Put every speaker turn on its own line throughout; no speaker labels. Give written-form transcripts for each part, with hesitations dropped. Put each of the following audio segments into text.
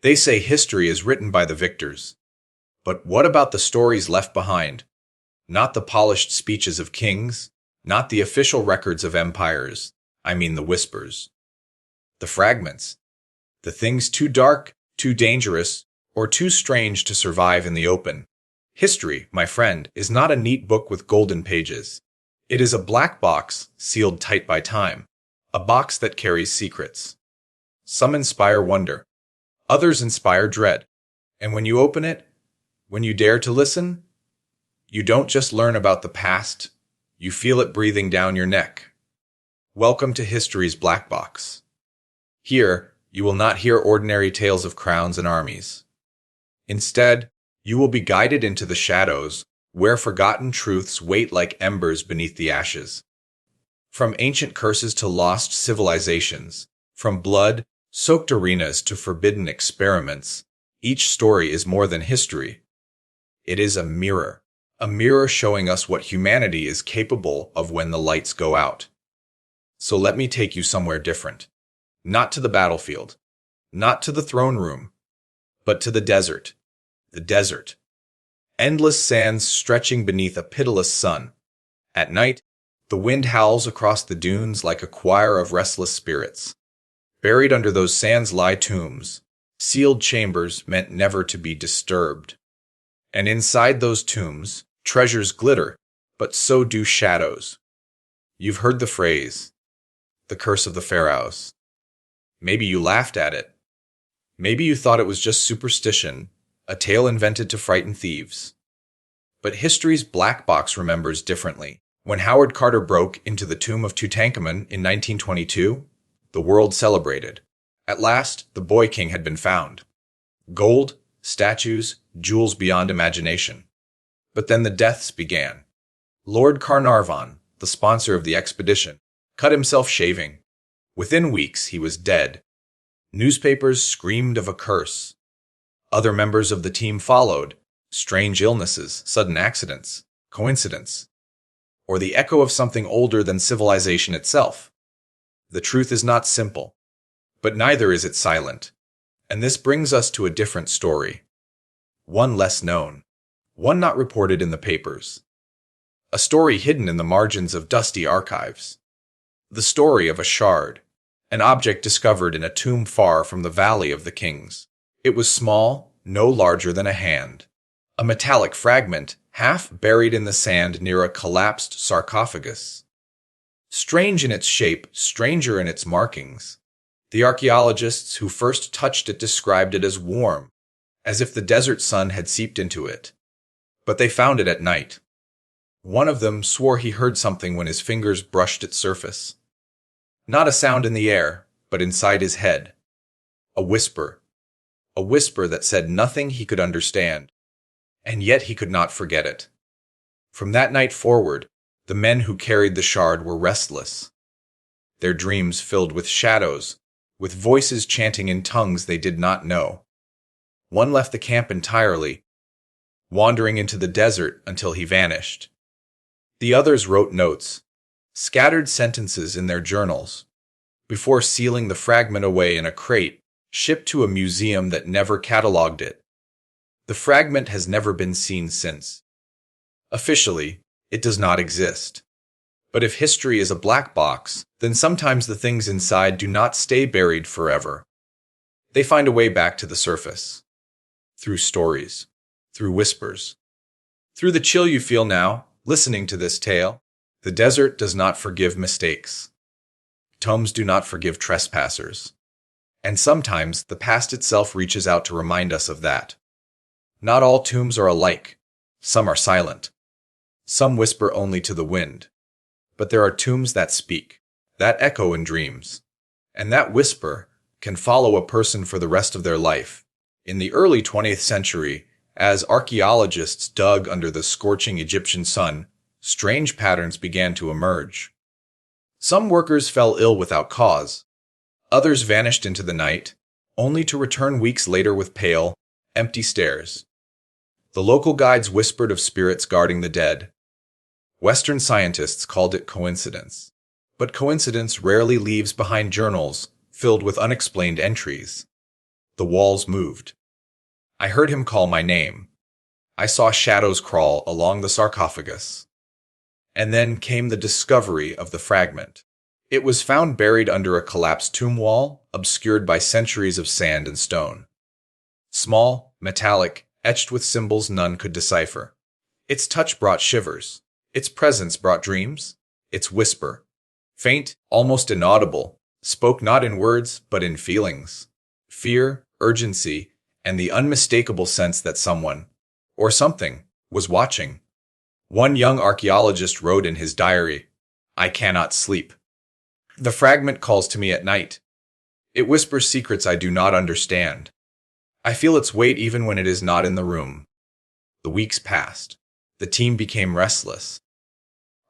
They say history is written by the victors. But what about the stories left behind? Not the polished speeches of kings, not the official records of empires. I mean the whispers. The fragments. The things too dark, too dangerous, or too strange to survive in the open. History, my friend, is not a neat book with golden pages. It is a black box sealed tight by time, a box that carries secrets. Some inspire wonder, others inspire dread. And when you open it, when you dare to listen, you don't just learn about the past, you feel it breathing down your neck. Welcome to History's Black Box. Here, you will not hear ordinary tales of crowns and armies. Instead, you will be guided into the shadows, where forgotten truths wait like embers beneath the ashes. From ancient curses to lost civilizations, from blood-soaked arenas to forbidden experiments, each story is more than history. It is a mirror showing us what humanity is capable of when the lights go out. So let me take you somewhere different. Not to the battlefield, not to the throne room, but to the desert. The desert. Endless sands stretching beneath a pitiless sun. At night, the wind howls across the dunes like a choir of restless spirits. Buried under those sands lie tombs, sealed chambers meant never to be disturbed. And inside those tombs, treasures glitter, but so do shadows. You've heard the phrase, the curse of the pharaohs. Maybe you laughed at it. Maybe you thought it was just superstition, a tale invented to frighten thieves. But history's black box remembers differently. When Howard Carter broke into the tomb of Tutankhamun in 1922, the world celebrated. At last, the boy king had been found. Gold, statues, jewels beyond imagination. But then the deaths began. Lord Carnarvon, the sponsor of the expedition, cut himself shaving. Within weeks, he was dead. Newspapers screamed of a curse. Other members of the team followed. Strange illnesses, sudden accidents, coincidence, or the echo of something older than civilization itself. The truth is not simple, but neither is it silent. And this brings us to a different story. One less known. One not reported in the papers. A story hidden in the margins of dusty archives. The story of a shard, an object discovered in a tomb far from the Valley of the Kings. It was small, no larger than a hand. A metallic fragment, half buried in the sand near a collapsed sarcophagus. Strange in its shape, stranger in its markings. The archaeologists who first touched it described it as warm, as if the desert sun had seeped into it. But they found it at night. One of them swore he heard something when his fingers brushed its surface. Not a sound in the air, but inside his head. A whisper that said nothing he could understand. And yet he could not forget it. From that night forward, the men who carried the shard were restless. Their dreams filled with shadows, with voices chanting in tongues they did not know. One left the camp entirely, wandering into the desert until he vanished. The others wrote notes, scattered sentences in their journals, before sealing the fragment away in a crate, shipped to a museum that never catalogued it. The fragment has never been seen since. Officially, it does not exist. But if history is a black box, then sometimes the things inside do not stay buried forever. They find a way back to the surface. Through stories. Through whispers. Through the chill you feel now, listening to this tale. The desert does not forgive mistakes. Tombs do not forgive trespassers. And sometimes the past itself reaches out to remind us of that. Not all tombs are alike. Some are silent. Some whisper only to the wind. But there are tombs that speak, that echo in dreams. And that whisper can follow a person for the rest of their life. In the early 20th century, as archaeologists dug under the scorching Egyptian sun, strange patterns began to emerge. Some workers fell ill without cause. Others vanished into the night, only to return weeks later with pale, empty stares. The local guides whispered of spirits guarding the dead. Western scientists called it coincidence. But coincidence rarely leaves behind journals filled with unexplained entries. The walls moved. I heard him call my name. I saw shadows crawl along the sarcophagus. And then came the discovery of the fragment. It was found buried under a collapsed tomb wall, obscured by centuries of sand and stone. Small, metallic, etched with symbols none could decipher. Its touch brought shivers. Its presence brought dreams. Its whisper, faint, almost inaudible, spoke not in words but in feelings. Fear, urgency, and the unmistakable sense that someone, or something, was watching. One young archaeologist wrote in his diary, "I cannot sleep. The fragment calls to me at night. It whispers secrets I do not understand. I feel its weight even when it is not in the room." The weeks passed. The team became restless.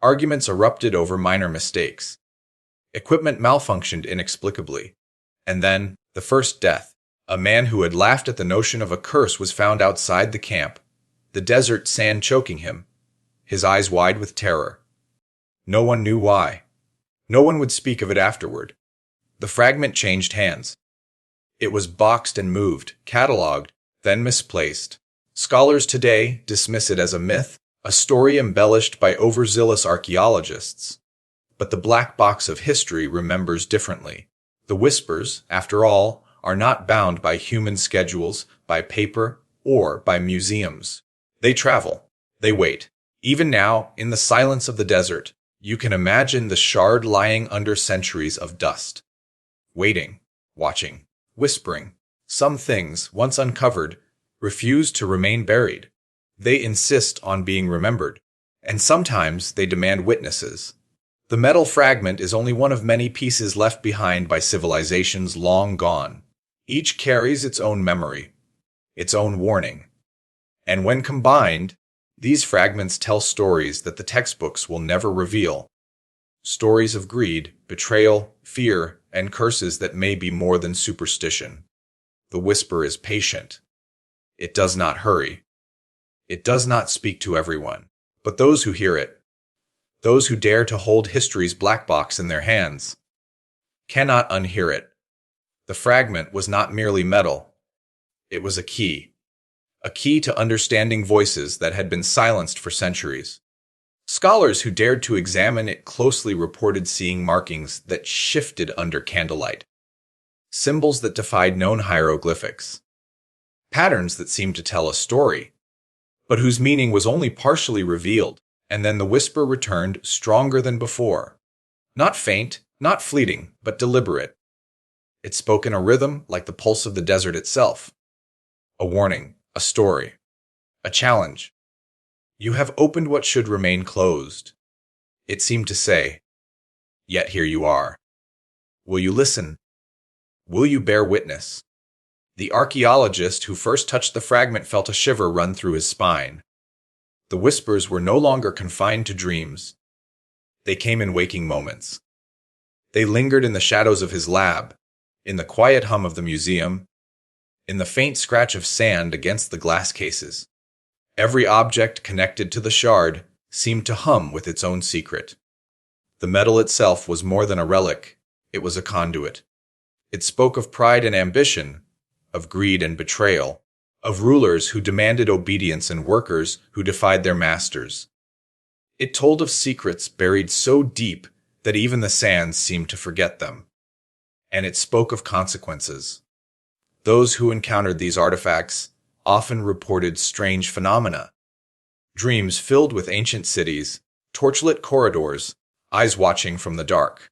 Arguments erupted over minor mistakes. Equipment malfunctioned inexplicably. And then, the first death. A man who had laughed at the notion of a curse was found outside the camp, the desert sand choking him, his eyes wide with terror. No one knew why. No one would speak of it afterward. The fragment changed hands. It was boxed and moved, catalogued, then misplaced. Scholars today dismiss it as a myth, a story embellished by overzealous archaeologists. But the black box of history remembers differently. The whispers, after all, are not bound by human schedules, by paper, or by museums. They travel. They wait. Even now, in the silence of the desert, you can imagine the shard lying under centuries of dust. Waiting, watching, whispering. Some things, once uncovered, refuse to remain buried. They insist on being remembered, and sometimes they demand witnesses. The metal fragment is only one of many pieces left behind by civilizations long gone. Each carries its own memory, its own warning. And when combined, these fragments tell stories that the textbooks will never reveal. Stories of greed, betrayal, fear, and curses that may be more than superstition. The whisper is patient. It does not hurry. It does not speak to everyone, but those who hear it, those who dare to hold history's black box in their hands, cannot unhear it. The fragment was not merely metal. It was a key to understanding voices that had been silenced for centuries. Scholars who dared to examine it closely reported seeing markings that shifted under candlelight, symbols that defied known hieroglyphics, patterns that seemed to tell a story, but whose meaning was only partially revealed, and then the whisper returned stronger than before. Not faint, not fleeting, but deliberate. It spoke in a rhythm like the pulse of the desert itself. A warning, a story, a challenge. You have opened what should remain closed. It seemed to say, yet here you are. Will you listen? Will you bear witness? The archaeologist who first touched the fragment felt a shiver run through his spine. The whispers were no longer confined to dreams. They came in waking moments. They lingered in the shadows of his lab, in the quiet hum of the museum, in the faint scratch of sand against the glass cases. Every object connected to the shard seemed to hum with its own secret. The metal itself was more than a relic, it was a conduit. It spoke of pride and ambition, of greed and betrayal, of rulers who demanded obedience and workers who defied their masters. It told of secrets buried so deep that even the sands seemed to forget them. And it spoke of consequences. Those who encountered these artifacts often reported strange phenomena. Dreams filled with ancient cities, torchlit corridors, eyes watching from the dark.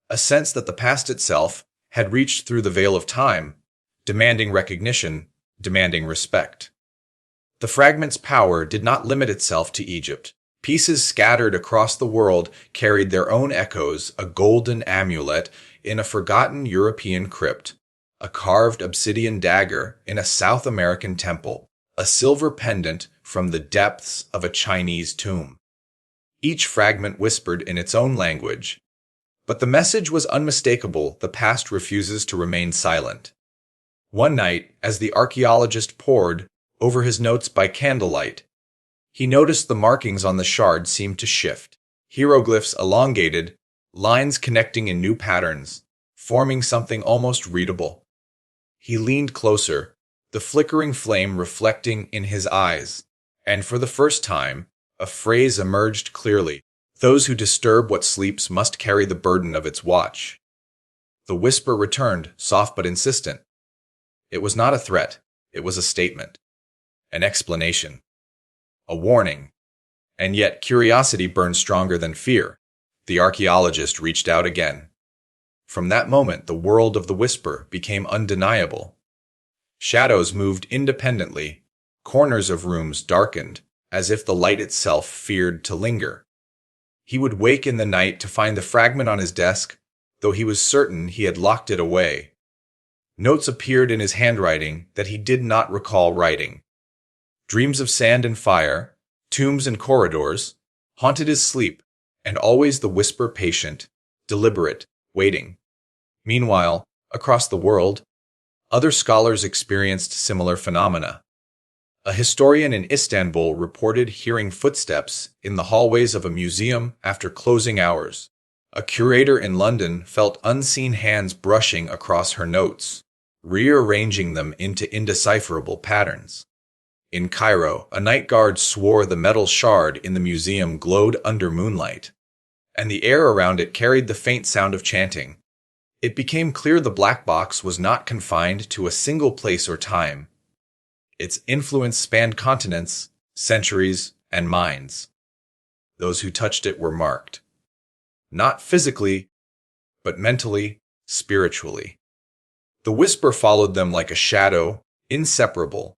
A sense that the past itself had reached through the veil of time, demanding recognition, demanding respect. The fragment's power did not limit itself to Egypt. Pieces scattered across the world carried their own echoes, a golden amulet in a forgotten European crypt, a carved obsidian dagger in a South American temple, a silver pendant from the depths of a Chinese tomb. Each fragment whispered in its own language, but the message was unmistakable. The past refuses to remain silent. One night, as the archaeologist pored over his notes by candlelight, he noticed the markings on the shard seemed to shift. Hieroglyphs elongated, lines connecting in new patterns, forming something almost readable. He leaned closer, the flickering flame reflecting in his eyes, and for the first time, a phrase emerged clearly. Those who disturb what sleeps must carry the burden of its watch. The whisper returned, soft but insistent. It was not a threat, it was a statement, an explanation, a warning. And yet curiosity burned stronger than fear. The archaeologist reached out again. From that moment, the world of the whisper became undeniable. Shadows moved independently, corners of rooms darkened, as if the light itself feared to linger. He would wake in the night to find the fragment on his desk, though he was certain he had locked it away. Notes appeared in his handwriting that he did not recall writing. Dreams of sand and fire, tombs and corridors, haunted his sleep, and always the whisper patient, deliberate, waiting. Meanwhile, across the world, other scholars experienced similar phenomena. A historian in Istanbul reported hearing footsteps in the hallways of a museum after closing hours. A curator in London felt unseen hands brushing across her notes, rearranging them into indecipherable patterns. In Cairo, a night guard swore the metal shard in the museum glowed under moonlight, and the air around it carried the faint sound of chanting. It became clear the black box was not confined to a single place or time. Its influence spanned continents, centuries, and minds. Those who touched it were marked. Not physically, but mentally, spiritually. The whisper followed them like a shadow, inseparable,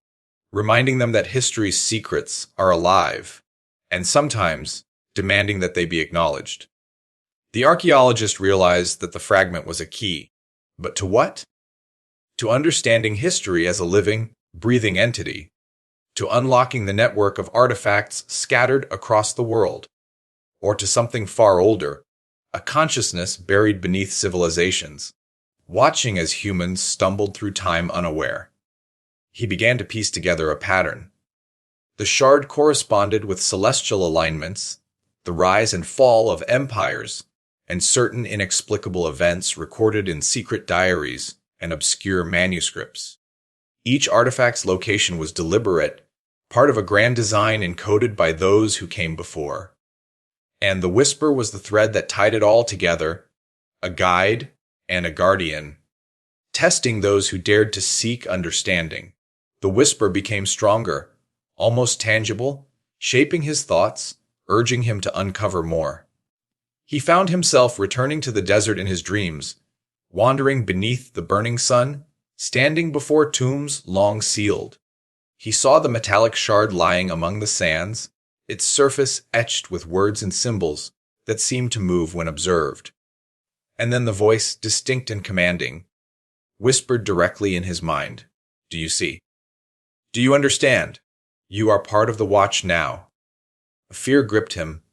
reminding them that history's secrets are alive, and sometimes demanding that they be acknowledged. The archaeologist realized that the fragment was a key. But to what? To understanding history as a living, breathing entity, to unlocking the network of artifacts scattered across the world, or to something far older, a consciousness buried beneath civilizations, watching as humans stumbled through time unaware. He began to piece together a pattern. The shard corresponded with celestial alignments, the rise and fall of empires, and certain inexplicable events recorded in secret diaries and obscure manuscripts. Each artifact's location was deliberate, part of a grand design encoded by those who came before. And the whisper was the thread that tied it all together, a guide and a guardian, testing those who dared to seek understanding. The whisper became stronger, almost tangible, shaping his thoughts, urging him to uncover more. He found himself returning to the desert in his dreams, wandering beneath the burning sun, standing before tombs long sealed. He saw the metallic shard lying among the sands, its surface etched with words and symbols that seemed to move when observed. And then the voice, distinct and commanding, whispered directly in his mind, "Do you see? Do you understand? You are part of the watch now." Fear gripped him,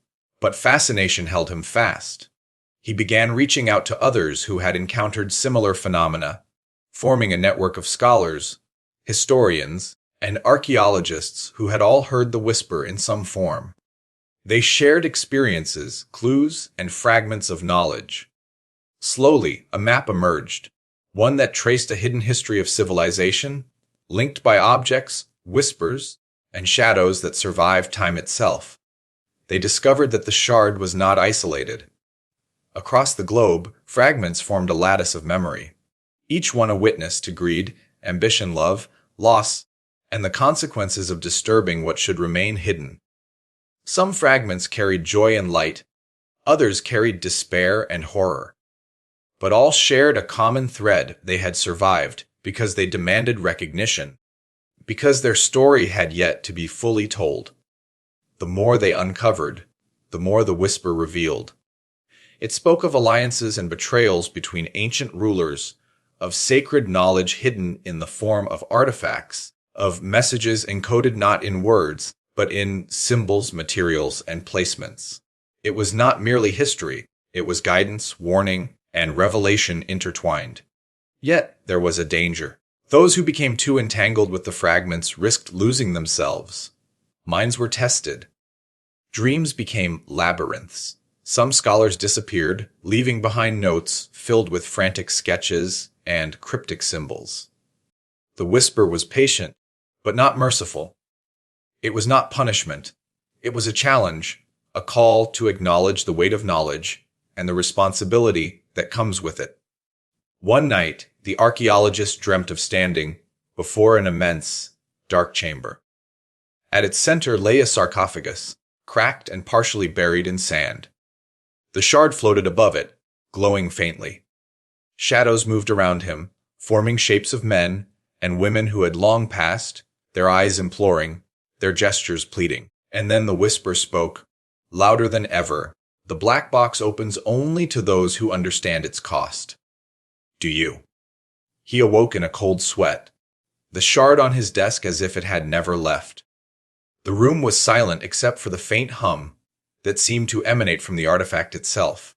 but fascination held him fast. He began reaching out to others who had encountered similar phenomena, forming a network of scholars, historians, and archaeologists who had all heard the whisper in some form. They shared experiences, clues, and fragments of knowledge. Slowly, a map emerged, one that traced a hidden history of civilization, linked by objects, whispers, and shadows that survived time itself. They discovered that the shard was not isolated. Across the globe, fragments formed a lattice of memory, each one a witness to greed, ambition, love, loss, and the consequences of disturbing what should remain hidden. Some fragments carried joy and light, others carried despair and horror. But all shared a common thread: they had survived because they demanded recognition, because their story had yet to be fully told. The more they uncovered, the more the whisper revealed. It spoke of alliances and betrayals between ancient rulers, of sacred knowledge hidden in the form of artifacts, of messages encoded not in words, but in symbols, materials, and placements. It was not merely history, it was guidance, warning, and revelation intertwined. Yet there was a danger. Those who became too entangled with the fragments risked losing themselves. Minds were tested. Dreams became labyrinths. Some scholars disappeared, leaving behind notes filled with frantic sketches and cryptic symbols. The whisper was patient, but not merciful. It was not punishment. It was a challenge, a call to acknowledge the weight of knowledge and the responsibility that comes with it. One night, the archaeologist dreamt of standing before an immense, dark chamber. At its center lay a sarcophagus, cracked and partially buried in sand. The shard floated above it, glowing faintly. Shadows moved around him, forming shapes of men and women who had long passed, their eyes imploring, their gestures pleading. And then the whisper spoke, louder than ever. The black box opens only to those who understand its cost. Do you? He awoke in a cold sweat, the shard on his desk as if it had never left. The room was silent except for the faint hum that seemed to emanate from the artifact itself.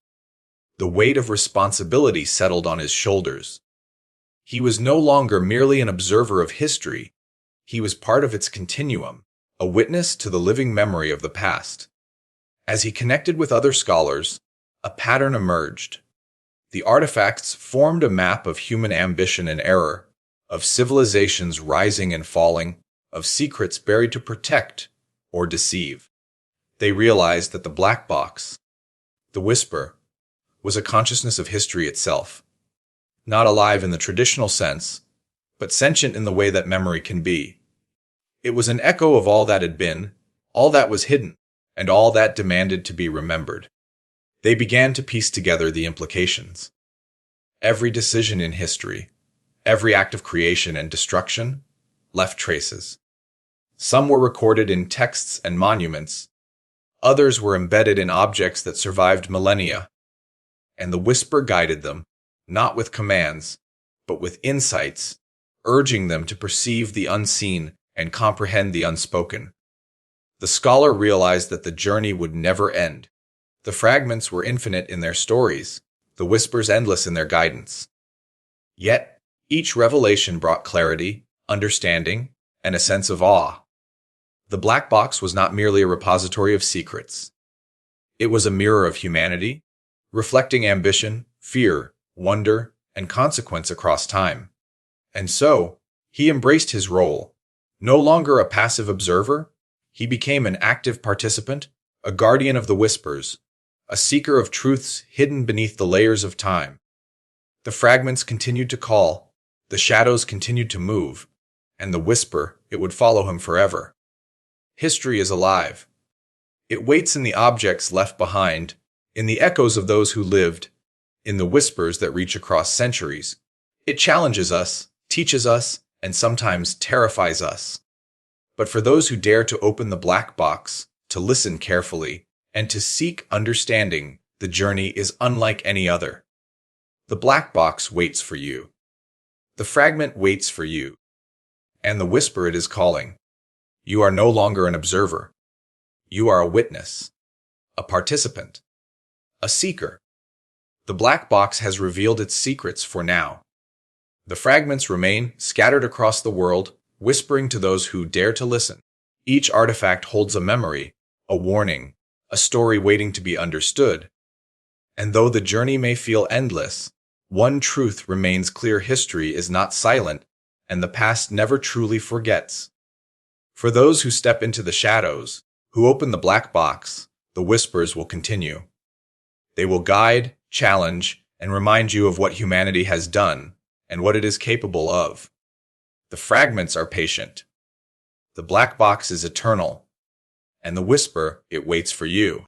The weight of responsibility settled on his shoulders. He was no longer merely an observer of history. He was part of its continuum, a witness to the living memory of the past. As he connected with other scholars, a pattern emerged. The artifacts formed a map of human ambition and error, of civilizations rising and falling, of secrets buried to protect or deceive. They realized that the black box, the whisper, was a consciousness of history itself, not alive in the traditional sense, but sentient in the way that memory can be. It was an echo of all that had been, all that was hidden, and all that demanded to be remembered. They began to piece together the implications. Every decision in history, every act of creation and destruction, left traces. Some were recorded in texts and monuments. Others were embedded in objects that survived millennia. And the whisper guided them, not with commands, but with insights, urging them to perceive the unseen and comprehend the unspoken. The scholar realized that the journey would never end. The fragments were infinite in their stories, the whispers endless in their guidance. Yet, each revelation brought clarity, understanding, and a sense of awe. The black box was not merely a repository of secrets. It was a mirror of humanity, reflecting ambition, fear, wonder, and consequence across time. And so, he embraced his role. No longer a passive observer, he became an active participant, a guardian of the whispers, a seeker of truths hidden beneath the layers of time. The fragments continued to call, the shadows continued to move, and the whisper, it would follow him forever. History is alive. It waits in the objects left behind, in the echoes of those who lived, in the whispers that reach across centuries. It challenges us, teaches us, and sometimes terrifies us. But for those who dare to open the black box, to listen carefully, and to seek understanding, the journey is unlike any other. The black box waits for you. The fragment waits for you. And the whisper it is calling. You are no longer an observer. You are a witness, a participant, a seeker. The black box has revealed its secrets for now. The fragments remain scattered across the world, whispering to those who dare to listen. Each artifact holds a memory, a warning, a story waiting to be understood. And though the journey may feel endless, one truth remains clear: history is not silent, and the past never truly forgets. For those who step into the shadows, who open the black box, the whispers will continue. They will guide, challenge, and remind you of what humanity has done and what it is capable of. The fragments are patient. The black box is eternal. And the whisper, it waits for you.